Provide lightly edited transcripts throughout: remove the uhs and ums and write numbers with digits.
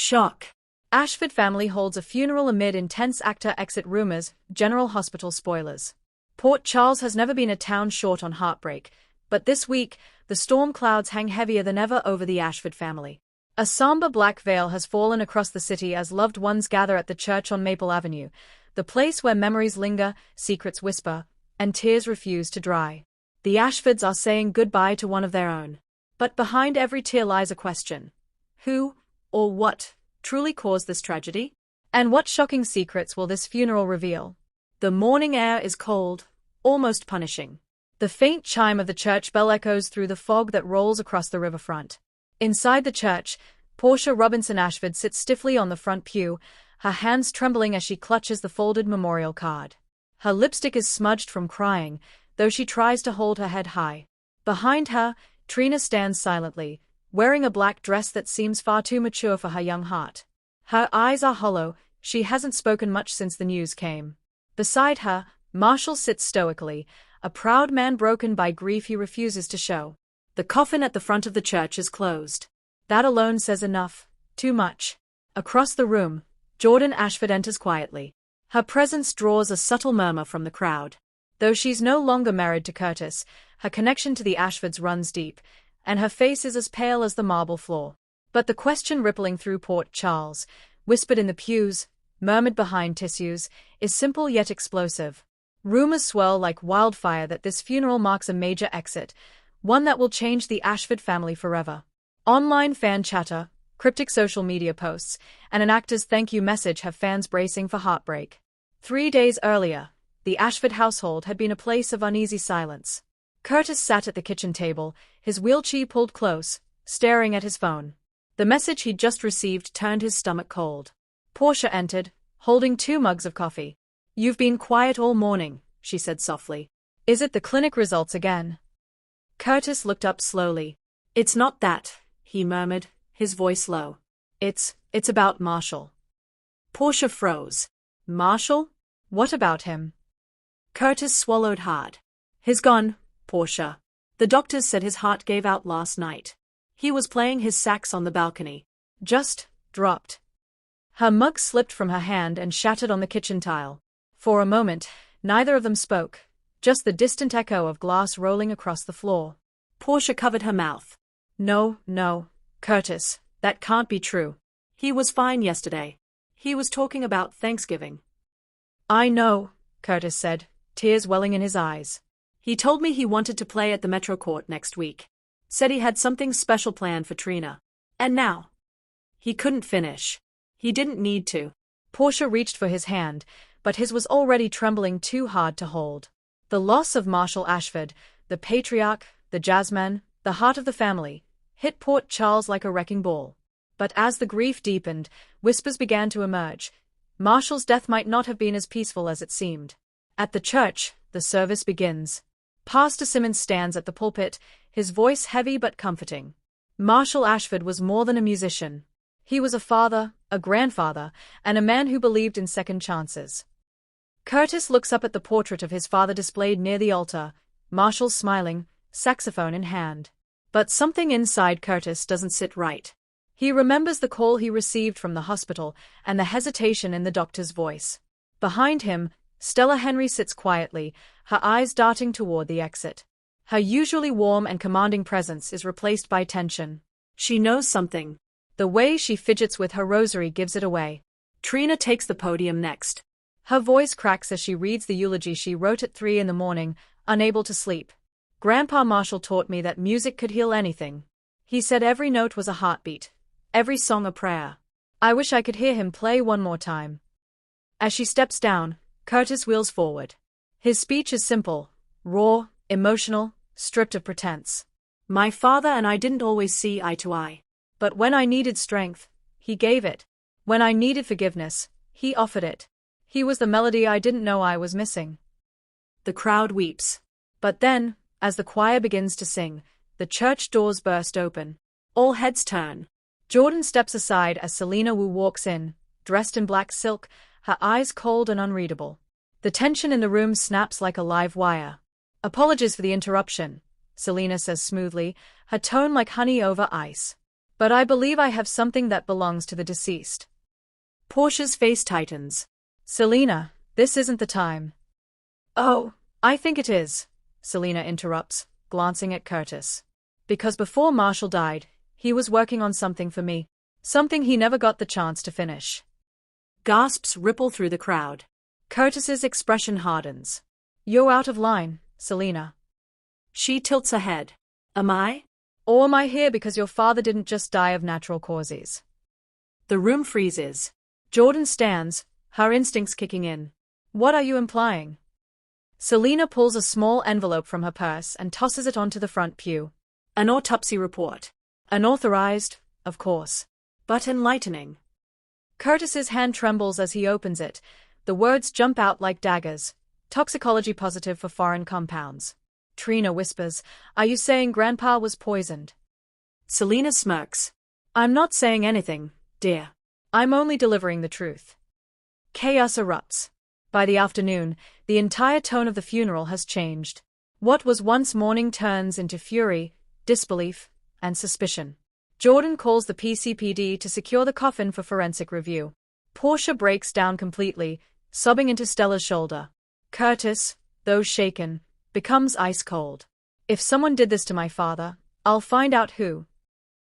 Shock. Ashford family holds a funeral amid intense actor exit rumors, General Hospital spoilers. Port Charles has never been a town short on heartbreak, but this week, the storm clouds hang heavier than ever over the Ashford family. A somber black veil has fallen across the city as loved ones gather at the church on Maple Avenue, the place where memories linger, secrets whisper, and tears refuse to dry. The Ashfords are saying goodbye to one of their own. But behind every tear lies a question. Who, or what, truly caused this tragedy? And what shocking secrets will this funeral reveal? The morning air is cold, almost punishing. The faint chime of the church bell echoes through the fog that rolls across the riverfront. Inside the church, Portia Robinson Ashford sits stiffly on the front pew, her hands trembling as she clutches the folded memorial card. Her lipstick is smudged from crying, though she tries to hold her head high. Behind her, Trina stands silently, wearing a black dress that seems far too mature for her young heart. Her eyes are hollow, she hasn't spoken much since the news came. Beside her, Marshall sits stoically, a proud man broken by grief he refuses to show. The coffin at the front of the church is closed. That alone says enough, too much. Across the room, Jordan Ashford enters quietly. Her presence draws a subtle murmur from the crowd. Though she's no longer married to Curtis, her connection to the Ashfords runs deep, and her face is as pale as the marble floor. But the question rippling through Port Charles, whispered in the pews, murmured behind tissues, is simple yet explosive. Rumors swirl like wildfire that this funeral marks a major exit, one that will change the Ashford family forever. Online fan chatter, cryptic social media posts, and an actor's thank you message have fans bracing for heartbreak. 3 days earlier, the Ashford household had been a place of uneasy silence. Curtis sat at the kitchen table, his wheelchair pulled close, staring at his phone. The message he'd just received turned his stomach cold. Portia entered, holding 2 mugs of coffee. "You've been quiet all morning," she said softly. "Is it the clinic results again?" Curtis looked up slowly. "It's not that," he murmured, his voice low. It's about Marshall." Portia froze. "Marshall? What about him?" Curtis swallowed hard. "He's gone, Portia. The doctors said his heart gave out last night. He was playing his sax on the balcony. Just dropped." Her mug slipped from her hand and shattered on the kitchen tile. For a moment, neither of them spoke, just the distant echo of glass rolling across the floor. Portia covered her mouth. No, Curtis, that can't be true. He was fine yesterday. He was talking about Thanksgiving." "I know," Curtis said, tears welling in his eyes. "He told me he wanted to play at the Metro Court next week. Said he had something special planned for Trina. And now." He couldn't finish. He didn't need to. Portia reached for his hand, but his was already trembling too hard to hold. The loss of Marshall Ashford, the patriarch, the jazzman, the heart of the family, hit Port Charles like a wrecking ball. But as the grief deepened, whispers began to emerge. Marshall's death might not have been as peaceful as it seemed. At the church, the service begins. Pastor Simmons stands at the pulpit, his voice heavy but comforting. Marshall Ashford was more than a musician. He was a father, a grandfather, and a man who believed in second chances. Curtis looks up at the portrait of his father displayed near the altar, Marshall smiling, saxophone in hand. But something inside Curtis doesn't sit right. He remembers the call he received from the hospital and the hesitation in the doctor's voice. Behind him, Stella Henry sits quietly, her eyes darting toward the exit. Her usually warm and commanding presence is replaced by tension. She knows something. The way she fidgets with her rosary gives it away. Trina takes the podium next. Her voice cracks as she reads the eulogy she wrote at 3 in the morning, unable to sleep. "Grandpa Marshall taught me that music could heal anything. He said every note was a heartbeat, every song a prayer. I wish I could hear him play one more time." As she steps down, Curtis wheels forward. His speech is simple, raw, emotional, stripped of pretense. "My father and I didn't always see eye to eye. But when I needed strength, he gave it. When I needed forgiveness, he offered it. He was the melody I didn't know I was missing." The crowd weeps. But then, as the choir begins to sing, the church doors burst open. All heads turn. Jordan steps aside as Selena Wu walks in, dressed in black silk, her eyes cold and unreadable. The tension in the room snaps like a live wire. "Apologies for the interruption," Selena says smoothly, her tone like honey over ice. But I believe I have something that belongs to the deceased. Portia's face tightens. Selina, this isn't the time. Oh, I think it is, Selina interrupts, glancing at Curtis. Because before Marshall died, he was working on something for me. Something he never got the chance to finish. Gasps ripple through the crowd. Curtis's expression hardens. You're out of line, Selina. She tilts her head. Am I? Or am I here because your father didn't just die of natural causes? The room freezes. Jordan stands, her instincts kicking in. What are you implying? Selina pulls a small envelope from her purse and tosses it onto the front pew. An autopsy report. Unauthorized, of course. But enlightening. Curtis's hand trembles as he opens it. The words jump out like daggers. Toxicology positive for foreign compounds. Trina whispers, Are you saying Grandpa was poisoned? Selina smirks. I'm not saying anything, dear. I'm only delivering the truth. Chaos erupts. By the afternoon, the entire tone of the funeral has changed. What was once mourning turns into fury, disbelief, and suspicion. Jordan calls the PCPD to secure the coffin for forensic review. Portia breaks down completely, sobbing into Stella's shoulder. Curtis, though shaken, becomes ice cold. If someone did this to my father, I'll find out who.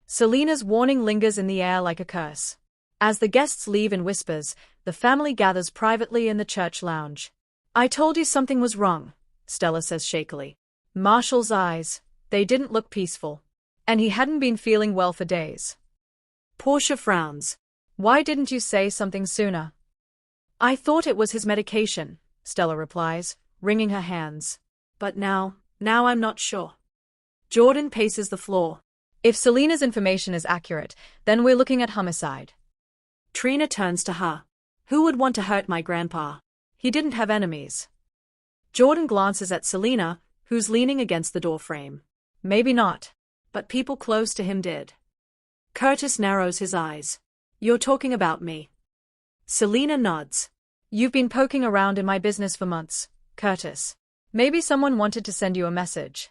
Selina's warning lingers in the air like a curse. As the guests leave in whispers, the family gathers privately in the church lounge. I told you something was wrong, Stella says shakily. Marshall's eyes, they didn't look peaceful. And he hadn't been feeling well for days. Portia frowns. Why didn't you say something sooner? I thought it was his medication, Stella replies, wringing her hands. But now I'm not sure. Jordan paces the floor. If Selina's information is accurate, then we're looking at homicide. Trina turns to her. Who would want to hurt my grandpa? He didn't have enemies. Jordan glances at Selina, who's leaning against the doorframe. Maybe not. But people close to him did. Curtis narrows his eyes. You're talking about me. Selina nods. You've been poking around in my business for months, Curtis. Maybe someone wanted to send you a message.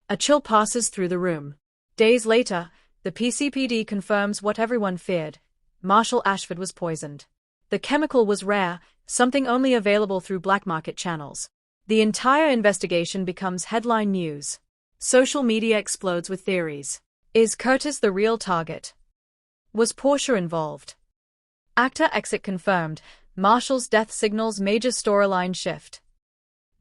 A chill passes through the room. Days later, the PCPD confirms what everyone feared. Marshall Ashford was poisoned. The chemical was rare, something only available through black market channels. The entire investigation becomes headline news. Social media explodes with theories. Is Curtis the real target? Was Portia involved? Actor exit confirmed. Marshall's death signals major storyline shift.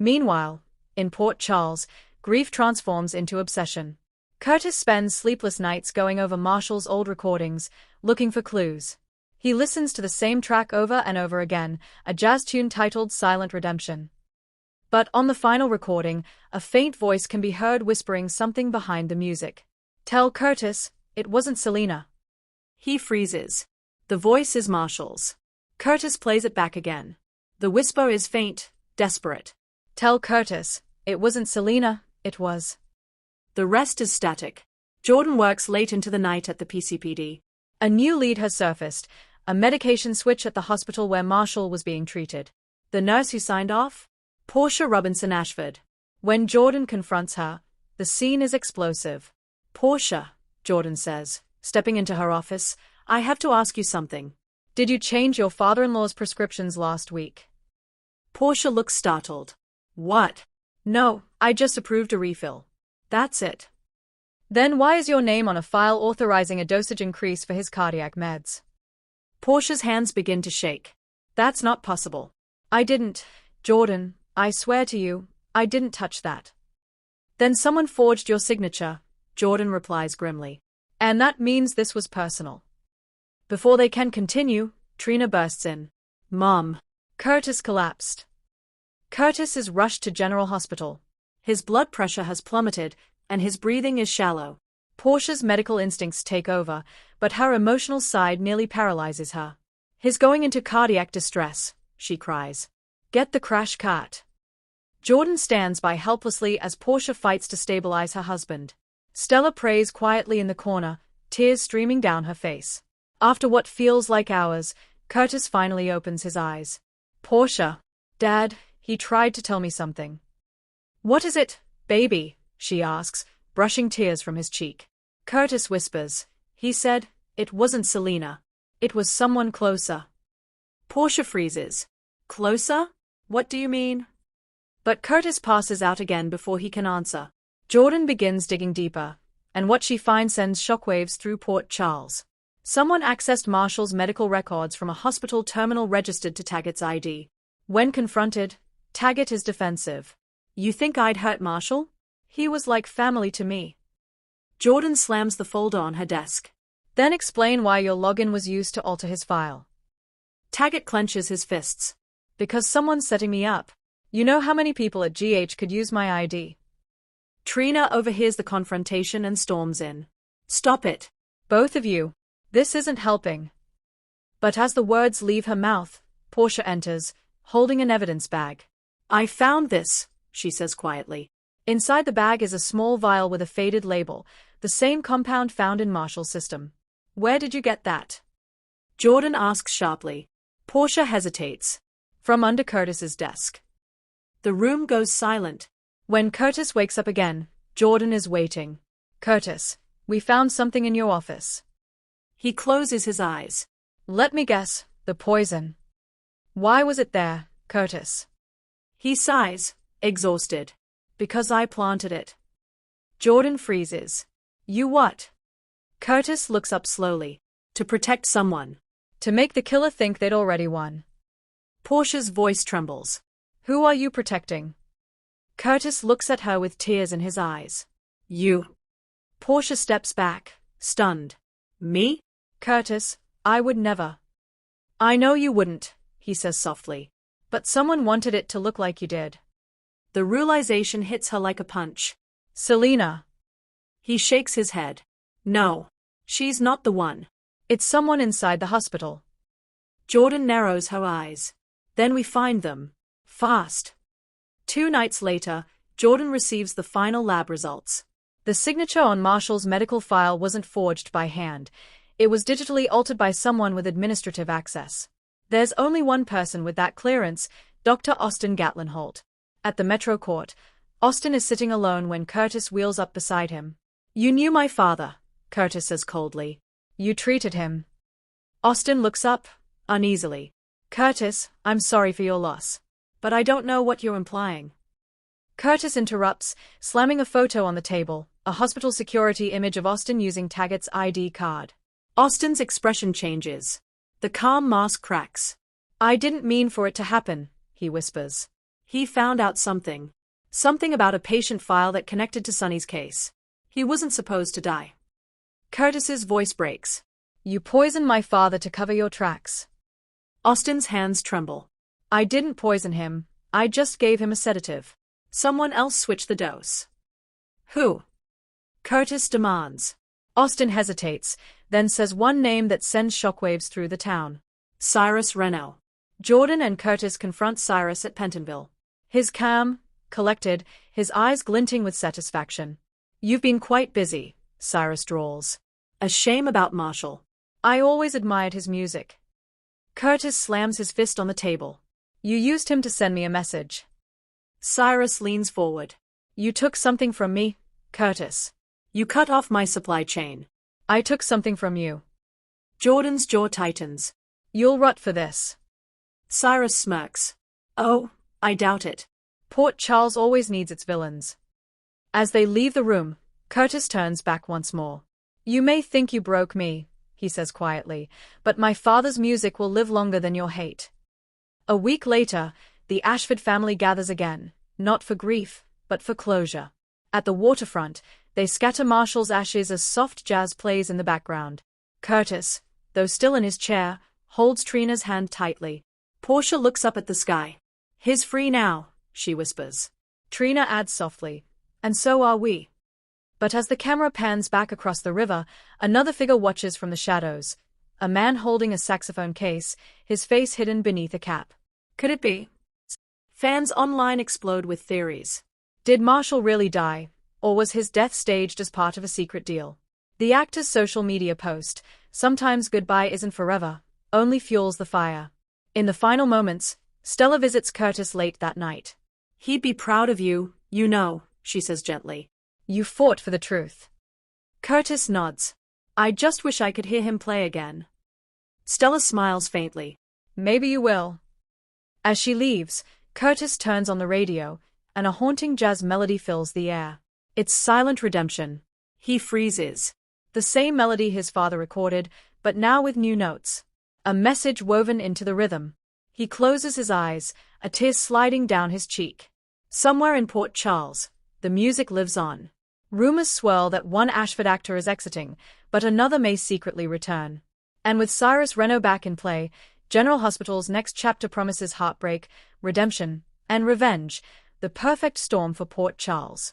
Meanwhile, in Port Charles, grief transforms into obsession. Curtis spends sleepless nights going over Marshall's old recordings, looking for clues. He listens to the same track over and over again, a jazz tune titled Silent Redemption. But on the final recording, a faint voice can be heard whispering something behind the music. Tell Curtis, it wasn't Selina. He freezes. The voice is Marshall's. Curtis plays it back again. The whisper is faint, desperate. Tell Curtis, it wasn't Selina, it was. The rest is static. Jordan works late into the night at the PCPD. A new lead has surfaced, a medication switch at the hospital where Marshall was being treated. The nurse who signed off? Portia Robinson Ashford. When Jordan confronts her, the scene is explosive. Portia, Jordan says, stepping into her office, I have to ask you something. Did you change your father-in-law's prescriptions last week? Portia looks startled. What? No, I just approved a refill. That's it. Then why is your name on a file authorizing a dosage increase for his cardiac meds? Portia's hands begin to shake. That's not possible. I didn't, Jordan, I swear to you, I didn't touch that. Then someone forged your signature, Jordan replies grimly. And that means this was personal. Before they can continue, Trina bursts in. Mom. Curtis collapsed. Curtis is rushed to General Hospital. His blood pressure has plummeted, and his breathing is shallow. Portia's medical instincts take over, but her emotional side nearly paralyzes her. He's going into cardiac distress, she cries. Get the crash cart. Jordan stands by helplessly as Portia fights to stabilize her husband. Stella prays quietly in the corner, tears streaming down her face. After what feels like hours, Curtis finally opens his eyes. Portia. Dad, he tried to tell me something. What is it, baby? She asks, brushing tears from his cheek. Curtis whispers, He said, "It wasn't Selena. It was someone closer." Portia freezes. Closer? What do you mean? But Curtis passes out again before he can answer. Jordan begins digging deeper, and what she finds sends shockwaves through Port Charles. Someone accessed Marshall's medical records from a hospital terminal registered to Taggart's ID. When confronted, Taggart is defensive. "You think I'd hurt Marshall? He was like family to me." Jordan slams the folder on her desk. "Then explain why your login was used to alter his file." Taggart clenches his fists. "Because someone's setting me up. You know how many people at GH could use my ID?" Trina overhears the confrontation and storms in. "Stop it. Both of you. This isn't helping." But as the words leave her mouth, Portia enters, holding an evidence bag. "I found this," she says quietly. Inside the bag is a small vial with a faded label, the same compound found in Marshall's system. "Where did you get that?" Jordan asks sharply. Portia hesitates. "From under Curtis's desk." The room goes silent. When Curtis wakes up again, Jordan is waiting. "Curtis, we found something in your office." He closes his eyes. "Let me guess, the poison." "Why was it there, Curtis?" He sighs, exhausted. "Because I planted it." Jordan freezes. "You what?" Curtis looks up slowly. "To protect someone. To make the killer think they'd already won." Portia's voice trembles. "Who are you protecting?" Curtis looks at her with tears in his eyes. "You." Portia steps back, stunned. "Me?" "Curtis, I would never." "I know you wouldn't," he says softly. "But someone wanted it to look like you did." The realization hits her like a punch. "Selena." He shakes his head. "No. She's not the one. It's someone inside the hospital." Jordan narrows her eyes. "Then we find them. Fast." 2 nights later, Jordan receives the final lab results. The signature on Marshall's medical file wasn't forged by hand. It was digitally altered by someone with administrative access. There's only one person with that clearance, Dr. Austin Gatlin-Holt. At the Metro Court, Austin is sitting alone when Curtis wheels up beside him. "You knew my father," Curtis says coldly. "You treated him." Austin looks up, uneasily. "Curtis, I'm sorry for your loss. But I don't know what you're implying." Curtis interrupts, slamming a photo on the table, a hospital security image of Austin using Taggart's ID card. Austin's expression changes. The calm mask cracks. "I didn't mean for it to happen," he whispers. "He found out something. Something about a patient file that connected to Sonny's case. He wasn't supposed to die." Curtis's voice breaks. "You poisoned my father to cover your tracks." Austin's hands tremble. "I didn't poison him, I just gave him a sedative. Someone else switched the dose." "Who?" Curtis demands. Austin hesitates, then says one name that sends shockwaves through the town. "Cyrus Renaud." Jordan and Curtis confront Cyrus at Pentonville. His calm, collected, his eyes glinting with satisfaction. "You've been quite busy," Cyrus drawls. "A shame about Marshall. I always admired his music." Curtis slams his fist on the table. "You used him to send me a message." Cyrus leans forward. "You took something from me, Curtis. You cut off my supply chain." "I took something from you." Jordan's jaw tightens. "You'll rot for this." Cyrus smirks. "Oh, I doubt it." Port Charles always needs its villains. As they leave the room, Curtis turns back once more. "You may think you broke me," he says quietly, "but my father's music will live longer than your hate." A week later, the Ashford family gathers again, not for grief, but for closure. At the waterfront, they scatter Marshall's ashes as soft jazz plays in the background. Curtis, though still in his chair, holds Trina's hand tightly. Portia looks up at the sky. "He's free now," she whispers. Trina adds softly, "And so are we." But as the camera pans back across the river, another figure watches from the shadows. A man holding a saxophone case, his face hidden beneath a cap. Could it be? Fans online explode with theories. Did Marshall really die, or was his death staged as part of a secret deal? The actor's social media post, "Sometimes goodbye isn't forever," only fuels the fire. In the final moments, Stella visits Curtis late that night. "He'd be proud of you, you know," she says gently. "You fought for the truth." Curtis nods. I just wish I could hear him play again. Stella smiles faintly. Maybe you will. As she leaves, Curtis turns on the radio, and a haunting jazz melody fills the air. It's Silent Redemption. He freezes. The same melody his father recorded, but now with new notes. A message woven into the rhythm. He closes his eyes, a tear sliding down his cheek. Somewhere in Port Charles, the music lives on. Rumors swirl that one Ashford actor is exiting, but another may secretly return. And with Cyrus Reno back in play, General Hospital's next chapter promises heartbreak, redemption, and revenge, the perfect storm for Port Charles.